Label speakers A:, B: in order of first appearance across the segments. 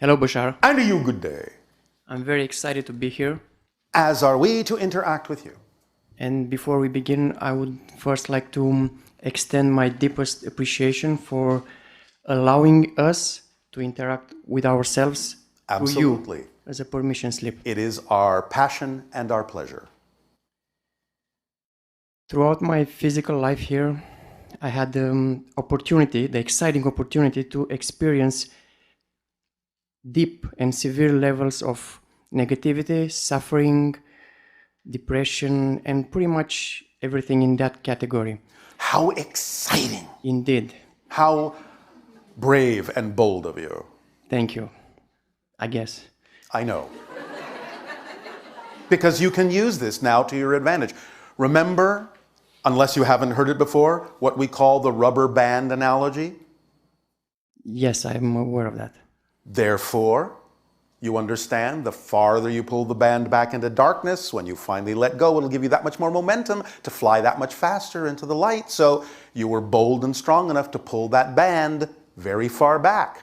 A: Hello, BASHAR'a.
B: And to you, good day.
A: I'm very excited to be here.
B: As are we to interact with you.
A: And before we begin, I would first like to extend my deepest appreciation for allowing us to interact with ourselves
B: Absolutely.
A: through you as a permission slip.
B: It is our passion and our pleasure.
A: Throughout my physical life here, I had the exciting opportunity to experience deep and severe levels of negativity, suffering, depression, and pretty much everything in that category.
B: How exciting.
A: Indeed.
B: How brave and bold of you.
A: Thank you, I guess.
B: I know. Because you can use this now to your advantage. Remember, unless you haven't heard it before, what we call the rubber band analogy?
A: Yes, I'm aware of that.
B: Therefore, you understand, the farther you pull the band back into darkness, when you finally let go, it'll give you that much more momentum to fly that much faster into the light. So you were bold and strong enough to pull that band very far back.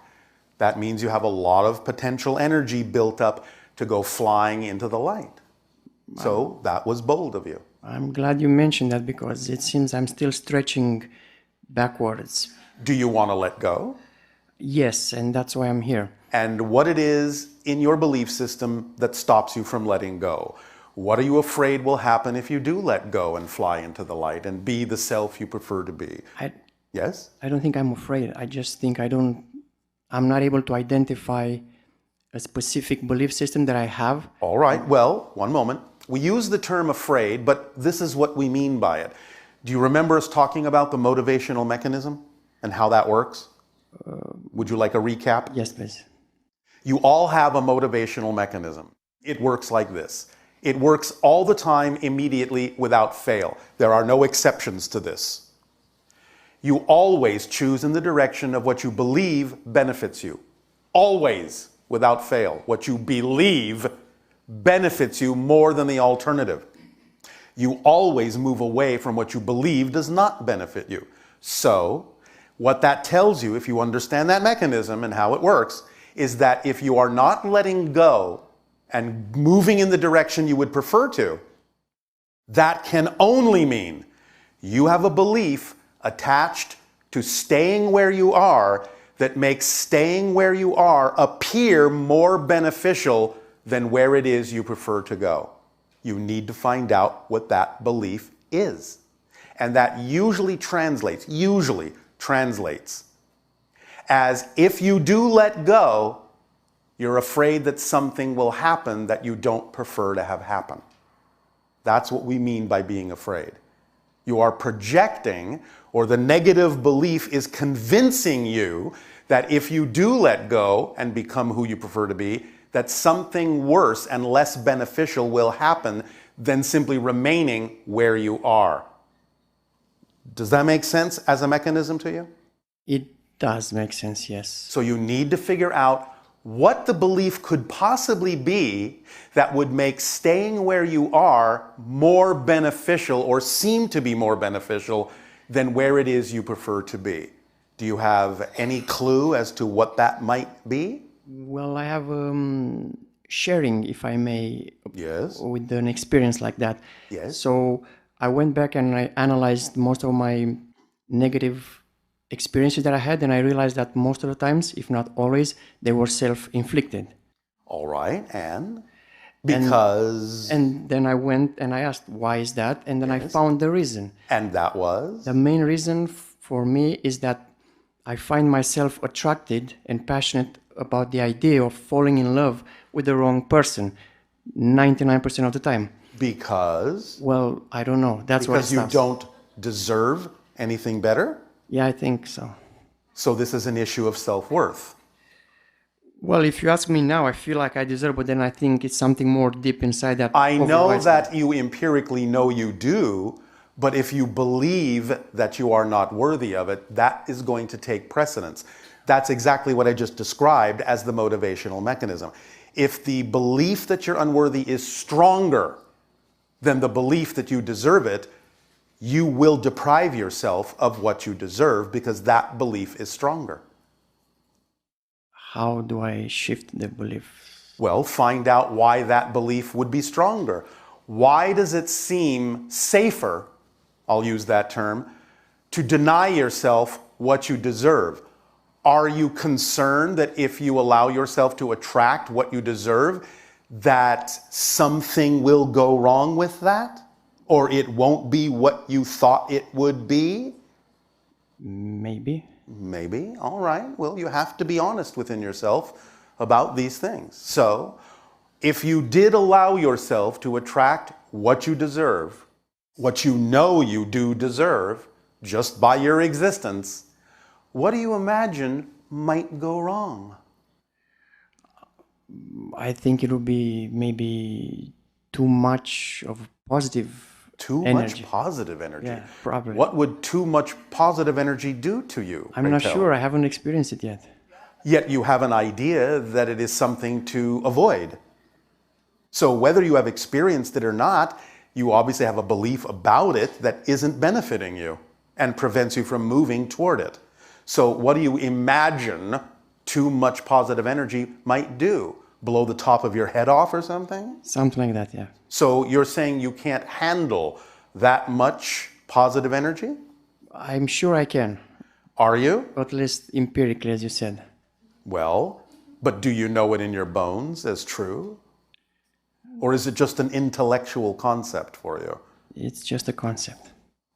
B: That means you have a lot of potential energy built up to go flying into the light. So that was bold of you.
A: I'm glad you mentioned that because it seems I'm still stretching backwards.
B: Do you want to let go?
A: Yes, and that's why I'm here.
B: And what it is in your belief system that stops you from letting go. What are you afraid will happen if you do let go and fly into the light and be the self you prefer to be? Yes?
A: I don't think I'm afraid. I just think I'm not able to identify a specific belief system that I have.
B: All right, well, one moment. We use the term afraid, but this is what we mean by it. Do you remember us talking about the motivational mechanism and how that works? Would you like a recap?
A: Yes, please.
B: You all have a motivational mechanism. It works like this. It works all the time, immediately, without fail. There are no exceptions to this. You always choose in the direction of what you believe benefits you. Always, without fail. What you believe benefits you more than the alternative. You always move away from what you believe does not benefit you. So, what that tells you, if you understand that mechanism and how it works, is that if you are not letting go and moving in the direction you would prefer to, that can only mean you have a belief attached to staying where you are that makes staying where you are appear more beneficial than where it is you prefer to go. You need to find out what that belief is. And that usually translates as if you do let go, you're afraid that something will happen that you don't prefer to have happen. That's what we mean by being afraid. You are projecting, or the negative belief is convincing you that if you do let go and become who you prefer to be, that something worse and less beneficial will happen than simply remaining where you are. Does that make sense as a mechanism to you?
A: It does make sense, yes.
B: So you need to figure out what the belief could possibly be that would make staying where you are more beneficial or seem to be more beneficial than where it is you prefer to be. Do you have any clue as to what that might be?
A: Well, I have sharing, if I may,
B: Yes.
A: with an experience like that.
B: Yes.
A: So I went back and I analyzed most of my negative experiences that I had, and I realized that most of the times, if not always, they were self-inflicted.
B: All right, and? Because?
A: And then I went and I asked, why is that? And then I found the reason.
B: And that was?
A: The main reason for me is that I find myself attracted and passionate about the idea of falling in love with the wrong person 99% of the time.
B: Because?
A: Well, I don't know. That's why it
B: Because you
A: stops.
B: don't deserve anything better?
A: Yeah, I think so.
B: So this is an issue of self-worth.
A: Well, if you ask me now, I feel like I deserve, but then I think it's something more deep inside that.
B: I know
A: overrides
B: that you empirically know you do, but if you believe that you are not worthy of it, that is going to take precedence. That's exactly what I just described as the motivational mechanism. If the belief that you're unworthy is stronger than the belief that you deserve it, you will deprive yourself of what you deserve because that belief is stronger.
A: How do I shift the belief?
B: Well, find out why that belief would be stronger. Why does it seem safer, I'll use that term, to deny yourself what you deserve? Are you concerned that if you allow yourself to attract what you deserve, that something will go wrong with that? Or it won't be what you thought it would be?
A: Maybe.
B: Maybe. All right. Well, you have to be honest within yourself about these things. So, if you did allow yourself to attract what you deserve, what you know you do deserve, just by your existence, what do you imagine might go wrong?
A: I think it would be maybe too much of positive
B: Too
A: energy.
B: much positive energy.
A: Yeah, probably.
B: What would too much positive energy do to you?
A: I'm not sure. I haven't experienced it yet.
B: Yet you have an idea that it is something to avoid. So whether you have experienced it or not, you obviously have a belief about it that isn't benefiting you and prevents you from moving toward it. So what do you imagine too much positive energy might do? Blow the top of your head off or something?
A: Something like that, yeah.
B: So you're saying you can't handle that much positive energy?
A: I'm sure I can,
B: Are you?
A: at least empirically, as you said.
B: Well, but do you know it in your bones as true? Or is it just an intellectual concept for you?
A: It's just a concept.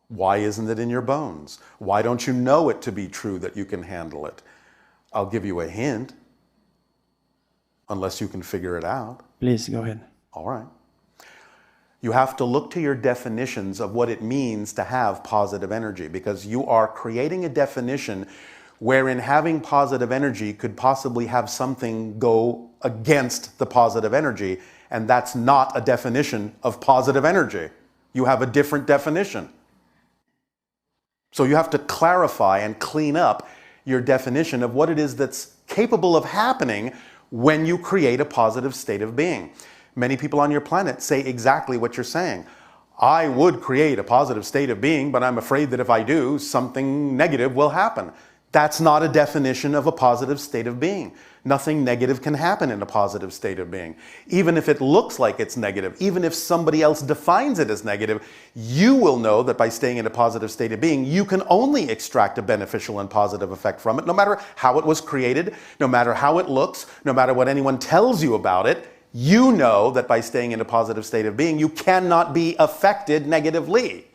B: Why isn't it in your bones? Why don't you know it to be true that you can handle it? I'll give you a hint, unless you can figure it out.
A: Please, go ahead.
B: All right. You have to look to your definitions of what it means to have positive energy, because you are creating a definition wherein having positive energy could possibly have something go against the positive energy, and that's not a definition of positive energy. You have a different definition. So you have to clarify and clean up your definition of what it is that's capable of happening when you create a positive state of being. Many people on your planet say exactly what you're saying. I would create a positive state of being, but I'm afraid that if I do, something negative will happen. That's not a definition of a positive state of being. Nothing negative can happen in a positive state of being. Even if it looks like it's negative, even if somebody else defines it as negative, you will know that by staying in a positive state of being, you can only extract a beneficial and positive effect from it, no matter how it was created, no matter how it looks, no matter what anyone tells you about it. You know that by staying in a positive state of being, you cannot be affected negatively.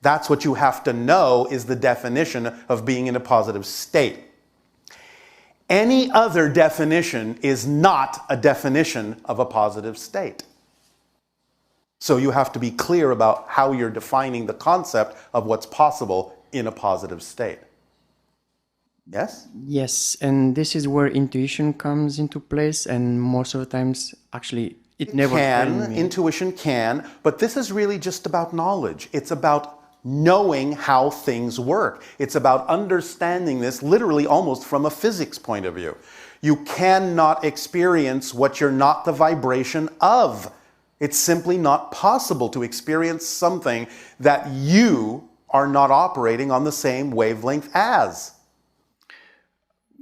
B: That's what you have to know is the definition of being in a positive state. Any other definition is not a definition of a positive state. So you have to be clear about how you're defining the concept of what's possible in a positive state. Yes?
A: Yes, and this is where intuition comes into place, and most of the times, actually, it never failed me.
B: Intuition can, but this is really just about knowledge. It's about knowing how things work. It's about understanding this literally almost from a physics point of view. You cannot experience what you're not the vibration of. It's simply not possible to experience something that you are not operating on the same wavelength as.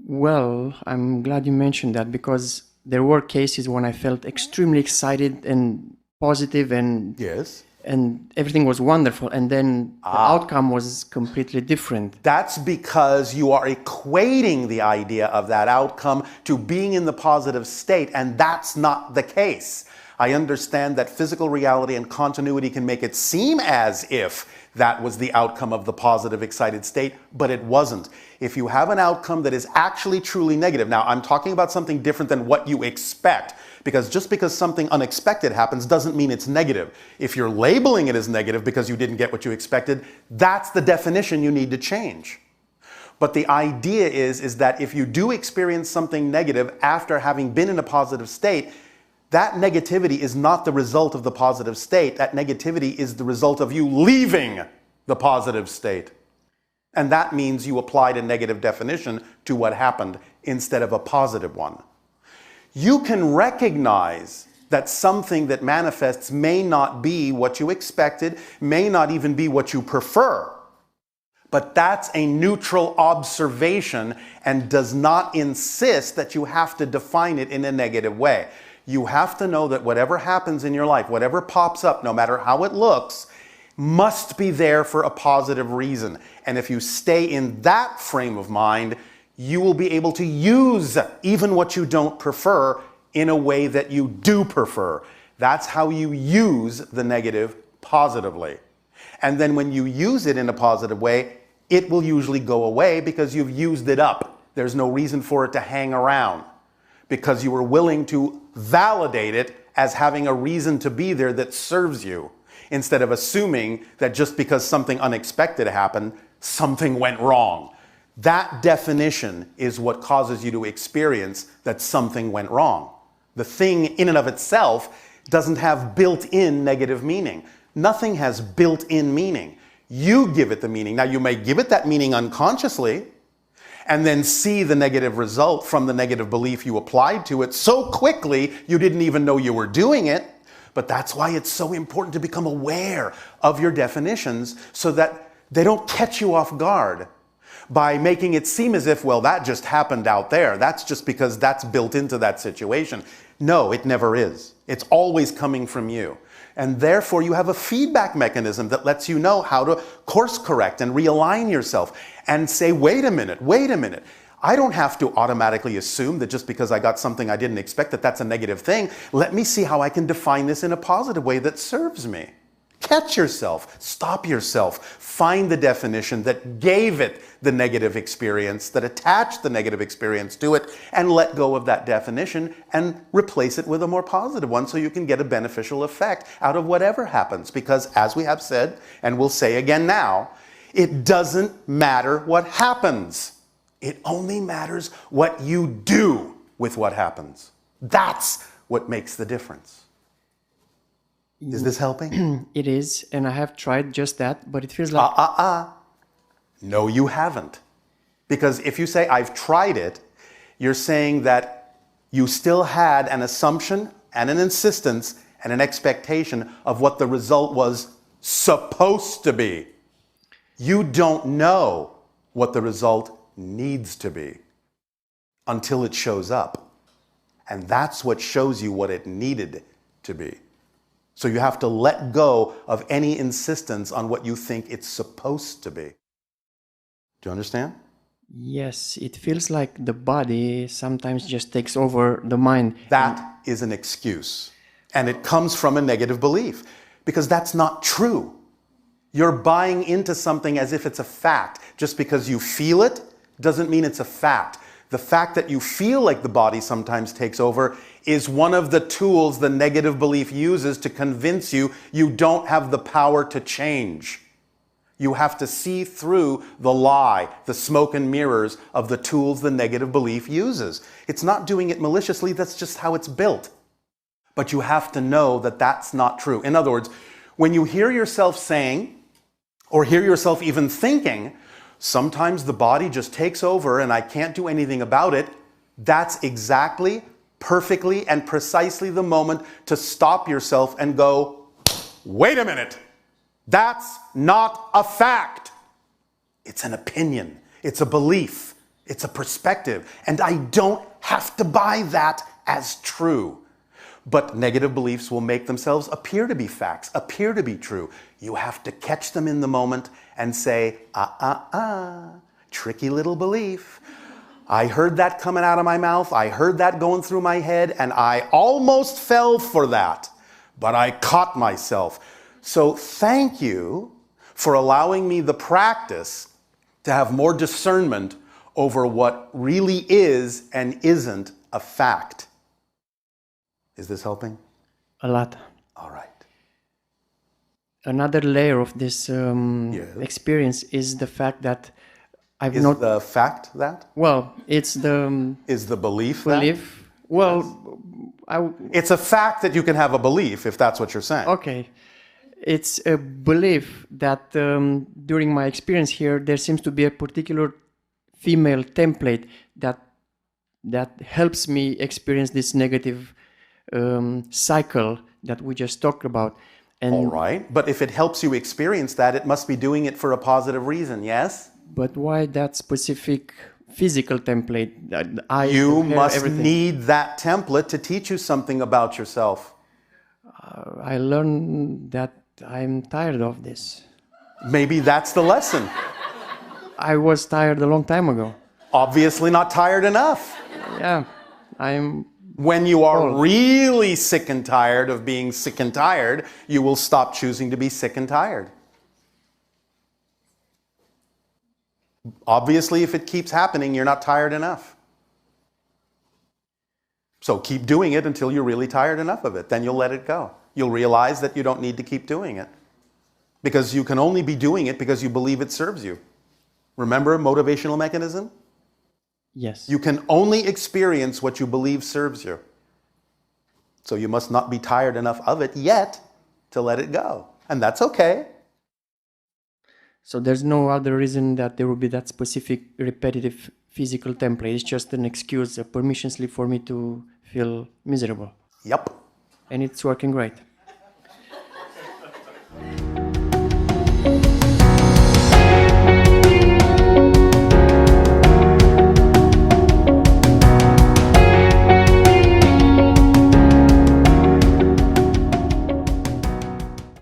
A: Well, I'm glad you mentioned that, because there were cases when I felt extremely excited and positive and
B: Yes.
A: and everything was wonderful, and then the outcome was completely different.
B: That's because you are equating the idea of that outcome to being in the positive state, and that's not the case. I understand that physical reality and continuity can make it seem as if that was the outcome of the positive, excited state, but it wasn't. If you have an outcome that is actually truly negative, now I'm talking about something different than what you expect, because just because something unexpected happens doesn't mean it's negative. If you're labeling it as negative because you didn't get what you expected, that's the definition you need to change. But the idea is that if you do experience something negative after having been in a positive state, that negativity is not the result of the positive state. That negativity is the result of you leaving the positive state. And that means you applied a negative definition to what happened instead of a positive one. You can recognize that something that manifests may not be what you expected, may not even be what you prefer. But that's a neutral observation and does not insist that you have to define it in a negative way. You have to know that whatever happens in your life, whatever pops up, no matter how it looks, must be there for a positive reason. And if you stay in that frame of mind, you will be able to use even what you don't prefer in a way that you do prefer. That's how you use the negative positively. And then when you use it in a positive way, it will usually go away because you've used it up. There's no reason for it to hang around because you were willing to validate it as having a reason to be there that serves you, instead of assuming that just because something unexpected happened, something went wrong. That definition is what causes you to experience that something went wrong. The thing in and of itself doesn't have built-in negative meaning. Nothing has built-in meaning. You give it the meaning. Now, you may give it that meaning unconsciously and then see the negative result from the negative belief you applied to it so quickly you didn't even know you were doing it. But that's why it's so important to become aware of your definitions so that they don't catch you off guard by making it seem as if, well, that just happened out there. That's just because that's built into that situation. No, it never is. It's always coming from you. And therefore, you have a feedback mechanism that lets you know how to course correct and realign yourself and say, wait a minute. I don't have to automatically assume that just because I got something I didn't expect that that's a negative thing. Let me see how I can define this in a positive way that serves me. Catch yourself, stop yourself, find the definition that gave it the negative experience, that attached the negative experience to it, and let go of that definition and replace it with a more positive one so you can get a beneficial effect out of whatever happens. Because as we have said, and we'll say again now, it doesn't matter what happens. It only matters what you do with what happens. That's what makes the difference. Is this helping?
A: It is, and I have tried just that, but it feels like...
B: No, you haven't. Because if you say, I've tried it, you're saying that you still had an assumption and an insistence and an expectation of what the result was supposed to be. You don't know what the result needs to be until it shows up. And that's what shows you what it needed to be. So you have to let go of any insistence on what you think it's supposed to be. Do you understand?
A: Yes, it feels like the body sometimes just takes over the mind.
B: That is an excuse. And it comes from a negative belief because that's not true. You're buying into something as if it's a fact. Just because you feel it doesn't mean it's a fact. The fact that you feel like the body sometimes takes over is one of the tools the negative belief uses to convince you you don't have the power to change. You have to see through the lie, the smoke and mirrors of the tools the negative belief uses. It's not doing it maliciously, that's just how it's built. But you have to know that that's not true. In other words, when you hear yourself saying, or hear yourself even thinking, sometimes the body just takes over and I can't do anything about it, that's exactly, perfectly, and precisely the moment to stop yourself and go, wait a minute. That's not a fact. It's an opinion. It's a belief. It's a perspective. And I don't have to buy that as true. But negative beliefs will make themselves appear to be facts, appear to be true. You have to catch them in the moment and say, tricky little belief. I heard that coming out of my mouth. I heard that going through my head, and I almost fell for that. But I caught myself. So thank you for allowing me the practice to have more discernment over what really is and isn't a fact. Is this helping?
A: A lot.
B: All right.
A: Another layer of this experience is the fact that I've not...
B: Is the fact that?
A: Well, it's the...
B: Is the belief
A: belief?
B: That?
A: Well,
B: it's a fact that you can have a belief, if that's what you're saying.
A: Okay. It's a belief that during my experience here, there seems to be a particular female template that helps me experience this negative cycle that we just talked about. And
B: All right. But if it helps you experience that, it must be doing it for a positive reason, yes?
A: but why that specific physical template? The eyes,
B: You
A: the hair,
B: must
A: everything.
B: need that template to teach you something about yourself.
A: I learned that I'm tired of this.
B: Maybe that's the lesson.
A: I was tired a long time ago.
B: Obviously not tired enough.
A: Yeah, I'm.
B: When you are
A: Oh.
B: really sick and tired of being sick and tired, you will stop choosing to be sick and tired. Obviously, if it keeps happening, you're not tired enough. So keep doing it until you're really tired enough of it. Then you'll let it go. You'll realize that you don't need to keep doing it. Because you can only be doing it because you believe it serves you. Remember motivational mechanism?
A: Yes.
B: You can only experience what you believe serves you. So you must not be tired enough of it yet to let it go. And that's okay.
A: So there's no other reason that there will be that specific repetitive physical template. It's just an excuse, a permission slip for me to feel miserable.
B: Yep.
A: And it's working great.